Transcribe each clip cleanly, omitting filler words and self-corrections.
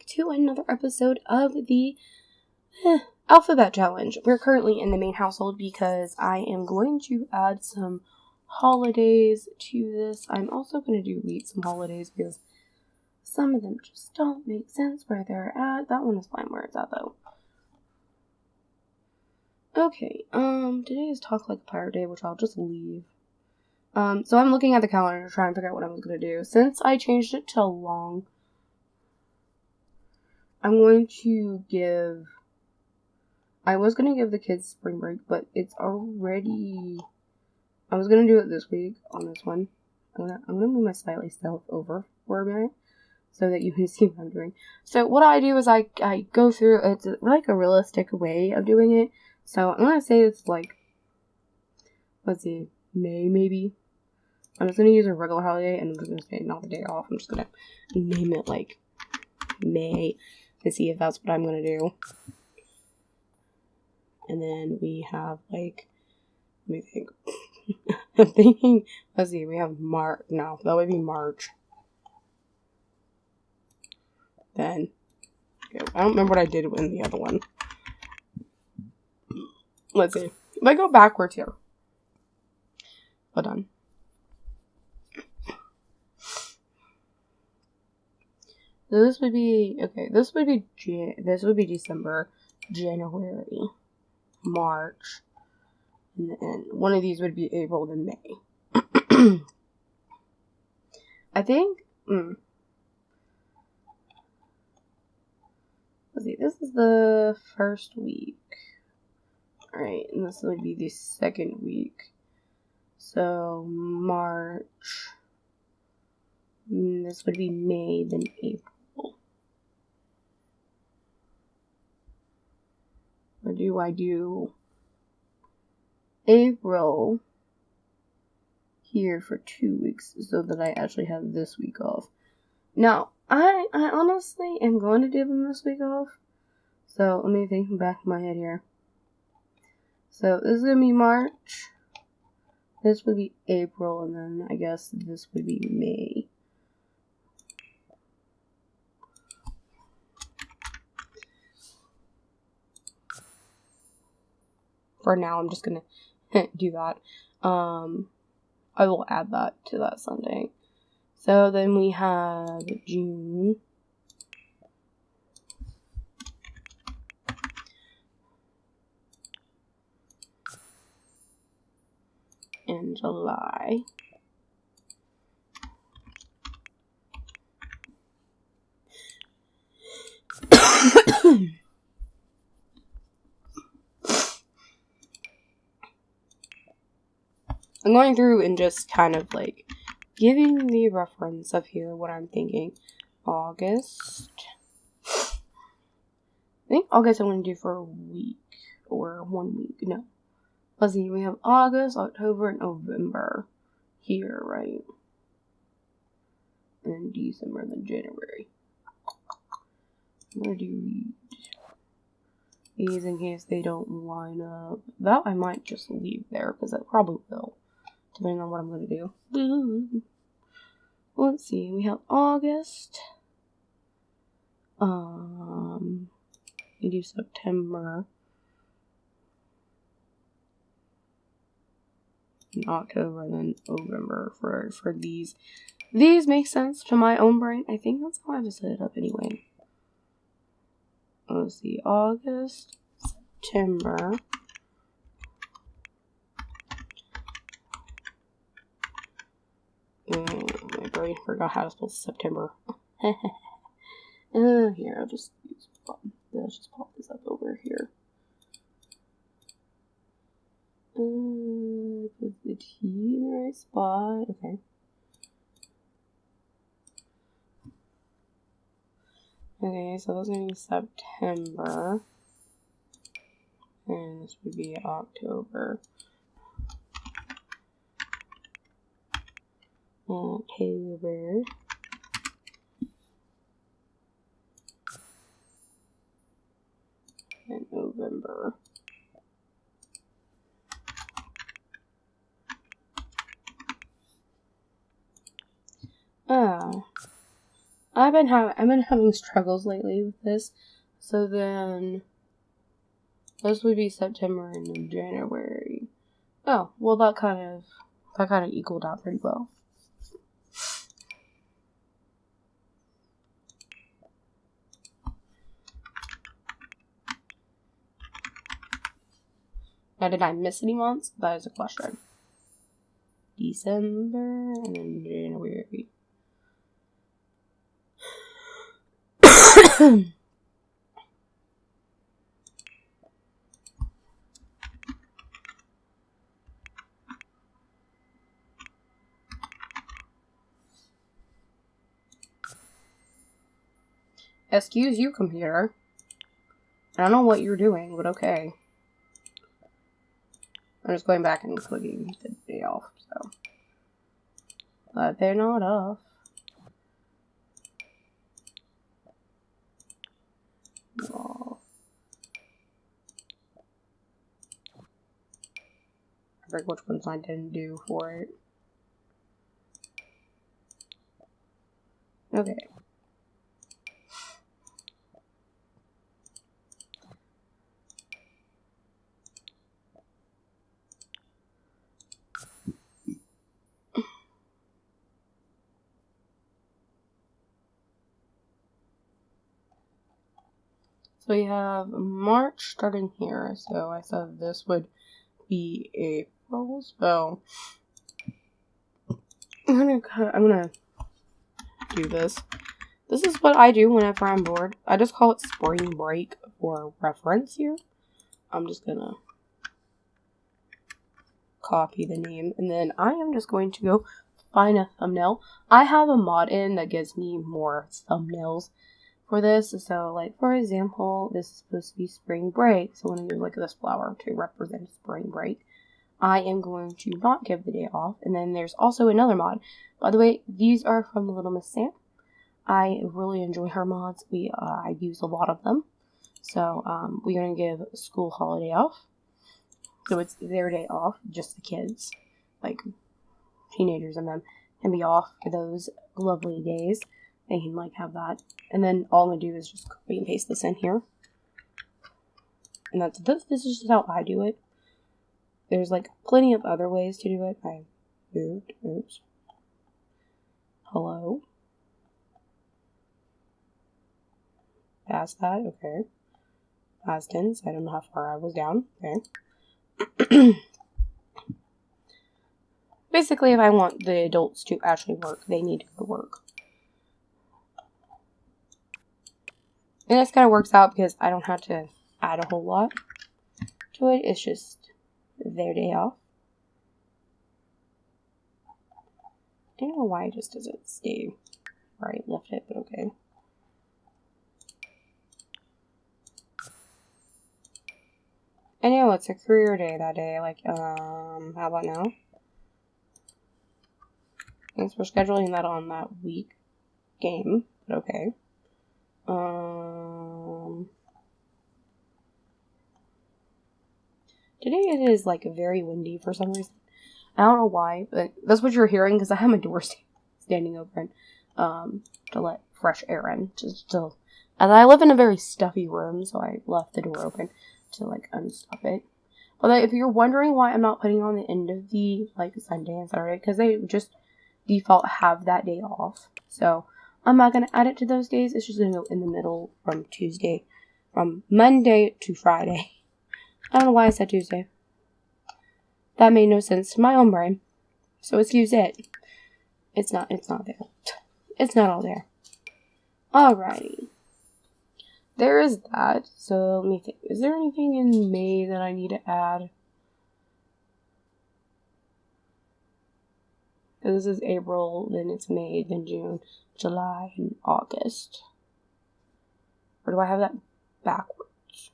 to another episode of the Alphabet Challenge. We're currently in the main household because I am going to add some holidays to this. I'm also going to delete some holidays because some of them just don't make sense where they're at. That one is fine where it's at though. Okay, today is Talk Like a Pirate Day, which I'll just leave. So I'm looking at the calendar to try and figure out what I was going to do. Since I changed it to long, I'm going to give... I was going to give the kids spring break, but it's already... I was going to do it this week on this one. I'm going to move my Slightly Stealth over for a minute so that you can see what I'm doing. So what I do is I go through... It's like a realistic way of doing it. So I'm going to say it's like... Let's see. May, maybe? I'm just going to use a regular holiday, and I'm just going to say not the day off. I'm just going to name it, like, May, to see if that's what I'm going to do. And then we have, like, let me think. I'm thinking, let's see, we have March. No, that would be March. Then, okay, I don't remember what I did in the other one. Let's see. If I go backwards here. Hold on. So this would be, okay, this would be December, January, March, and then one of these would be April, then May. I think, let's see, this is the first week, alright, and this would be the second week, so March, this would be May, then April. Or do I do April here for 2 weeks so that I actually have this week off? Now, I honestly am going to give them this week off. So, let me think back in my head here. So, this is going to be March. This would be April, and then I guess this would be May. For now, I'm just gonna do that. I will add that to that Sunday. So then we have June. And July. I'm going through and just kind of like giving the reference of here what I'm thinking. August. I think August I'm going to do for a week or 1 week. No. Let's see. We have August, October, and November here, right? And then December, and then January. I'm going to do these in case they don't line up. That I might just leave there because I probably will. Depending on what I'm going to do. Let's see. We have August. We do September. And October, and then November for these. These make sense to my own brain. I think that's how I have to set it up anyway. Let's see. August, September. My brain forgot how to spell September. Here, I'll just use button. Let's just pop this up over here. Put the T in the right spot. Okay. Okay, so that's going to be September. And this would be October. October. And November. I've been having struggles lately with this. So then this would be September and then January. Oh, well that kind of equaled out pretty well. Now, did I miss any months? That is a question. December and then January. Excuse you, computer. I don't know what you're doing, but okay. I'm just going back and clicking the day off, so. But they're not off. Oh. I forget which ones I didn't do for it. Okay. So we have March starting here, so I said this would be April, so I'm gonna do this. This is what I do whenever I'm bored. I just call it spring break for reference here. I'm just gonna copy the name, and then I am just going to go find a thumbnail. I have a mod in that gives me more thumbnails for this. So, like, for example, this is supposed to be spring break. So when I do like this flower to represent spring break, I am going to not give the day off. And then there's also another mod. By the way, these are from Little Miss Sam. I really enjoy her mods. I use a lot of them. So we're going to give school holiday off. So it's their day off, just the kids, like teenagers and them, can be off for those lovely days. They can like have that. And then all I'm going to do is just copy and paste this in here. And that's this is just how I do it. There's like plenty of other ways to do it. I moved. Oops. Hello. Past that. Okay. Past tense. I don't know how far I was down. Okay. Basically, if I want the adults to actually work, they need to go to work. And this kind of works out because I don't have to add a whole lot to it. It's just their day off. I don't know why it just doesn't stay where I left it, but okay. I know it's a career day that day. Like, how about now? Thanks for scheduling that on that week game, but okay. Today it is like very windy for some reason. I don't know why, but that's what you're hearing because I have my door standing open to let fresh air in. And I live in a very stuffy room, so I left the door open to like unstuff it. But if you're wondering why I'm not putting on the end of the like Sunday and Saturday, because they just default have that day off, so I'm not gonna add it to those days. It's just gonna go in the middle from Monday to Friday. I don't know why I said Tuesday. That made no sense to my own brain. So excuse it. It's not there. It's not all there. Alrighty. There is that. So let me think. Is there anything in May that I need to add? This is April, then it's May, then June, July, and August. Or do I have that backwards?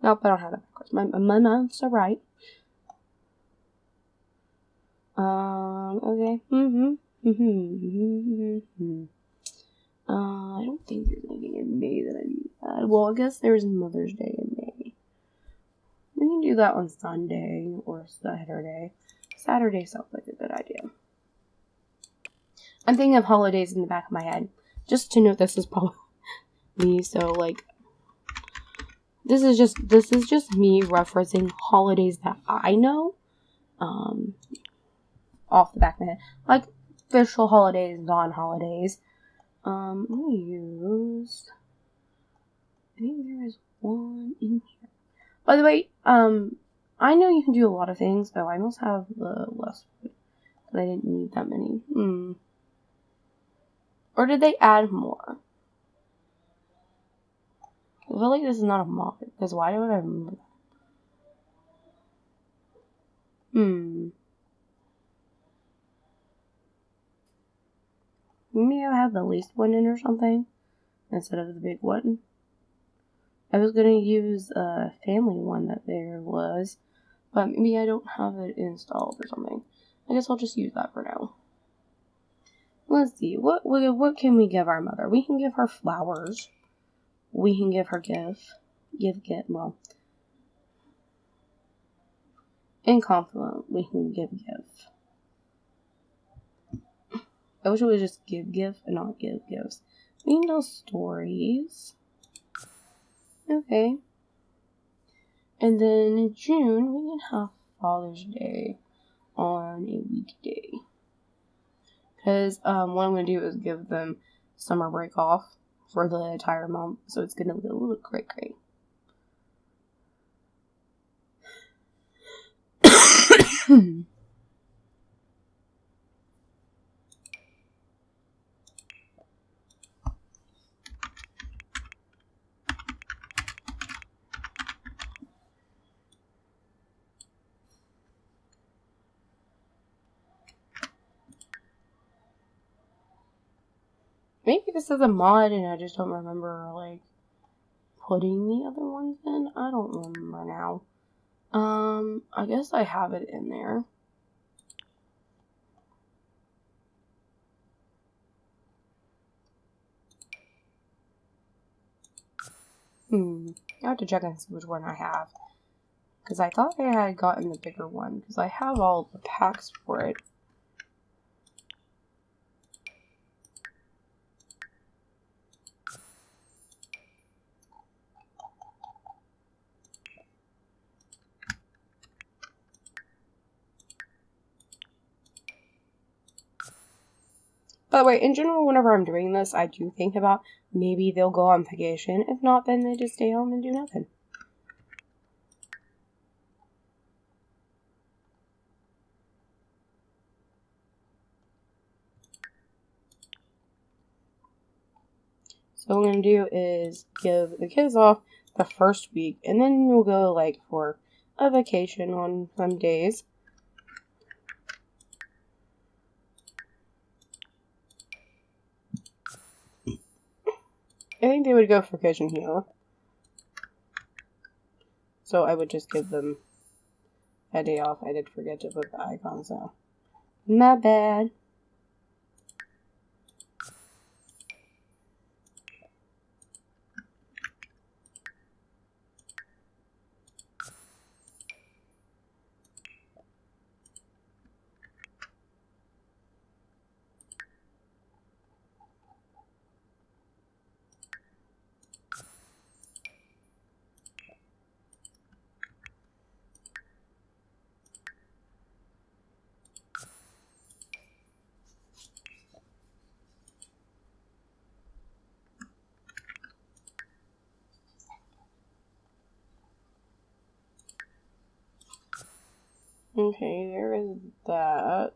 Nope, I don't have that backwards. My months are right. Okay. I don't think there's anything in May that I need to add. Well, I guess there's Mother's Day in May. We can do that on Sunday or Saturday. Saturday sounds like a good idea. I'm thinking of holidays in the back of my head. Just to note, this is probably me, so like, this is just me referencing holidays that I know, off the back of my head, like official holidays, non-holidays. Let me use. I think there is one in here. By the way, I know you can do a lot of things. Oh, I must have the less wood, but I didn't need that many. Or did they add more? I feel like this is not a mod, because why would I remember that? Maybe I have the least one in or something, instead of the big one. I was gonna use a family one that there was, but maybe I don't have it installed or something. I guess I'll just use that for now. Let's see, what can we give our mother? We can give her flowers. We can give her well, in compliment, we can give. I wish it would just give and not give gifts. We can tell stories. Okay. And then in June, we can have Father's Day on a weekday. Because what I'm going to do is give them summer break off for the entire month. So it's going to look great. Maybe this is a mod and I just don't remember, like, putting the other ones in. I don't remember now. I guess I have it in there. I have to check and see which one I have. Because I thought I had gotten the bigger one. Because I have all the packs for it. By the way, in general, whenever I'm doing this, I do think about maybe they'll go on vacation. If not, then they just stay home and do nothing. So what I'm going to do is give the kids off the first week, and then we'll go, like, for a vacation on some days. I think they would go for vacation here. So I would just give them a day off. I did forget to put the icon, so my bad. Okay, there is that.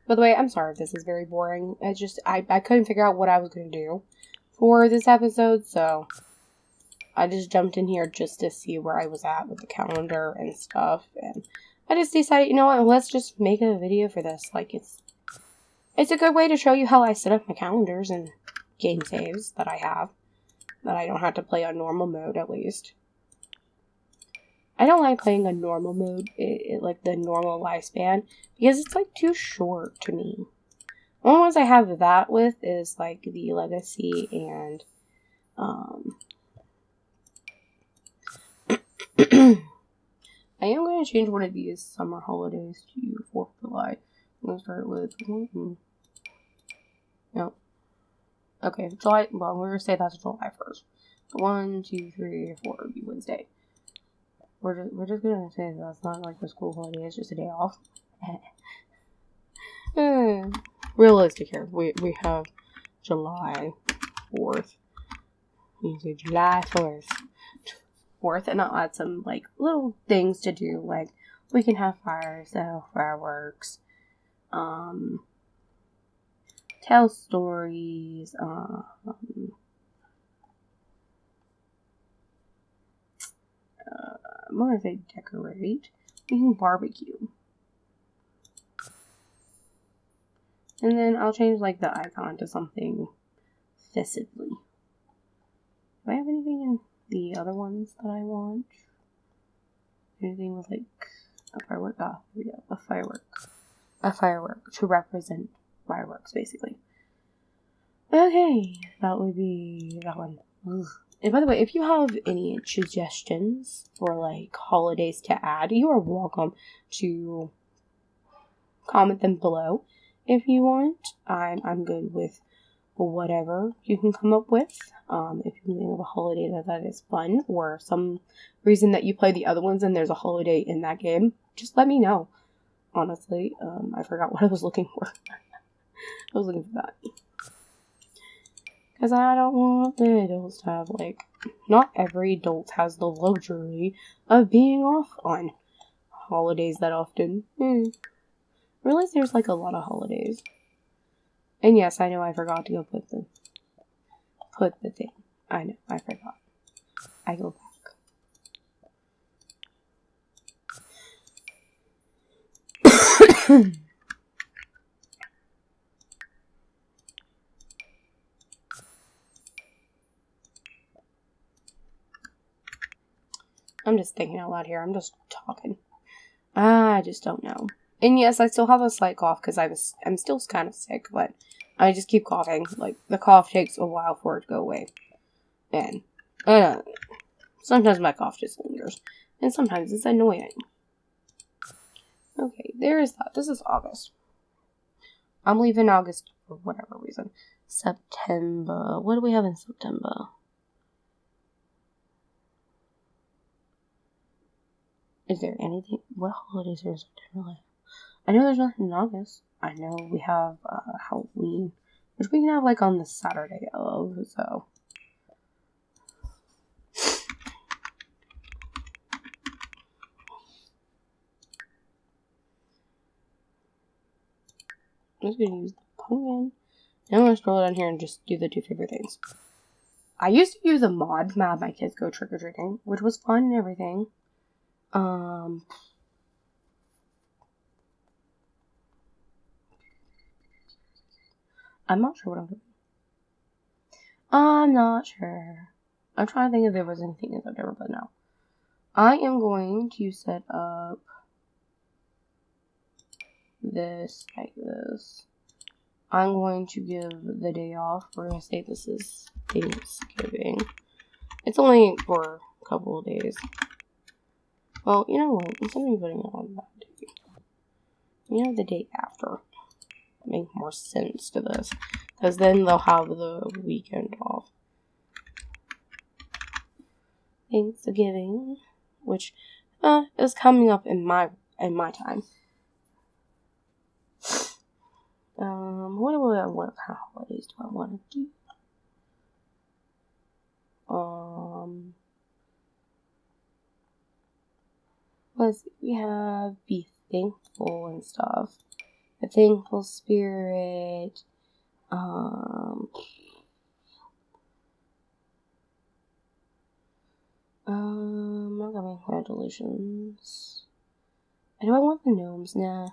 By the way, I'm sorry if this is very boring. I couldn't figure out what I was going to do for this episode, so I just jumped in here just to see where I was at with the calendar and stuff, and I just decided, you know what, let's just make a video for this. Like, it's a good way to show you how I set up my calendars and game saves that I have, that I don't have to play on normal mode, at least. I don't like playing a normal mode, like the normal lifespan, because it's like too short to me. The only ones I have that with is like the legacy and I am going to change one of these summer holidays to 4th of July. I'm going to start with no. Okay, July. Well, we're going to say that's July 1st. 1, 2, 3, 4 would be Wednesday. We're just going to say that's not like a school holiday. It's just a day off. Realistic here. We have July 4th. You say July 4th, and I'll add some like little things to do, like we can have fires, fireworks, tell stories, I'm gonna say decorate. We can barbecue, and then I'll change like the icon to something festively. Do I have anything in the other ones that I want? Anything with like a firework? Ah, here we go. A firework to represent fireworks, basically. Okay, that would be that one. Ugh. And by the way, if you have any suggestions for like holidays to add, you are welcome to comment them below. If you want, I'm good with whatever you can come up with. If you think of a holiday that is fun, or some reason that you play the other ones and there's a holiday in that game, just let me know. Honestly, I forgot what I was looking for. I was looking for that. Because I don't want the adults to have, like, not every adult has the luxury of being off on holidays that often. Realize there's, like, a lot of holidays. And yes, I know I forgot to go put the thing. I know, I forgot. I go back. I'm just thinking out loud here. I'm just talking. I just don't know. And yes, I still have a slight cough because I'm still kind of sick, but I just keep coughing. Like, the cough takes a while for it to go away. And sometimes my cough just lingers. And sometimes it's annoying. Okay, there is that. This is August. I'm leaving August for whatever reason. September. What do we have in September? Is there anything? What holidays are in September? I know there's nothing in August. I know we have Halloween, which we can have like on the Saturday of, so. I'm just gonna use the pumpkin. And I'm gonna scroll down here and just do the 2 favorite things. I used to use a mod to have my kids go trick-or-treating, which was fun and everything. I'm not sure what I'm doing. I'm not sure. I'm trying to think if there was anything in September, but no. I am going to set up this like this. I'm going to give the day off. We're going to say this is Thanksgiving. It's only for a couple of days. Well, you know what? Instead of putting it on that day, you know, the day after. Make more sense to this. Because then they'll have the weekend off. Thanksgiving, which is coming up in my time. What kind of holidays do I want to do? Let's see, we have be thankful and stuff. A thankful spirit. I'm gonna make congratulations. Do I want the gnomes? Nah.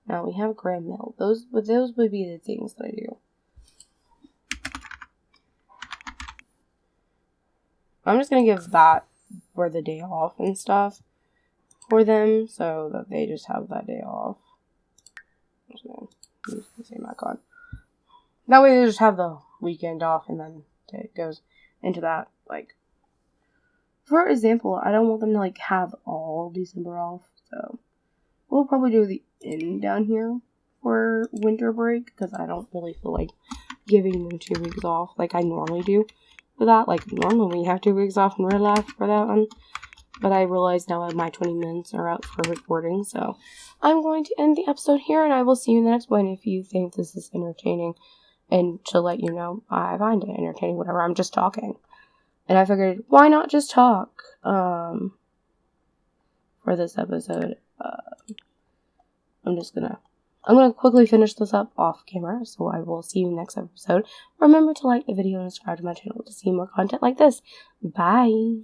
No, we have grand mail. Those would be the things that I do. I'm just gonna give that for the day off and stuff for them, so that they just have that day off. I'm just gonna use the same icon. That way they just have the weekend off, and then it goes into that, like, for example, I don't want them to, like, have all December off, so we'll probably do the end down here for winter break, because I don't really feel like giving them 2 weeks off like I normally do for that. Like, normally we have 2 weeks off in real life for that one, but I realize now that my 20 minutes are out for recording, so I'm going to end the episode here, and I will see you in the next one. If you think this is entertaining, and to let you know, I find it entertaining whenever I'm just talking. And I figured, why not just talk, for this episode. I'm gonna quickly finish this up off camera, so I will see you next episode. Remember to like the video and subscribe to my channel to see more content like this. Bye!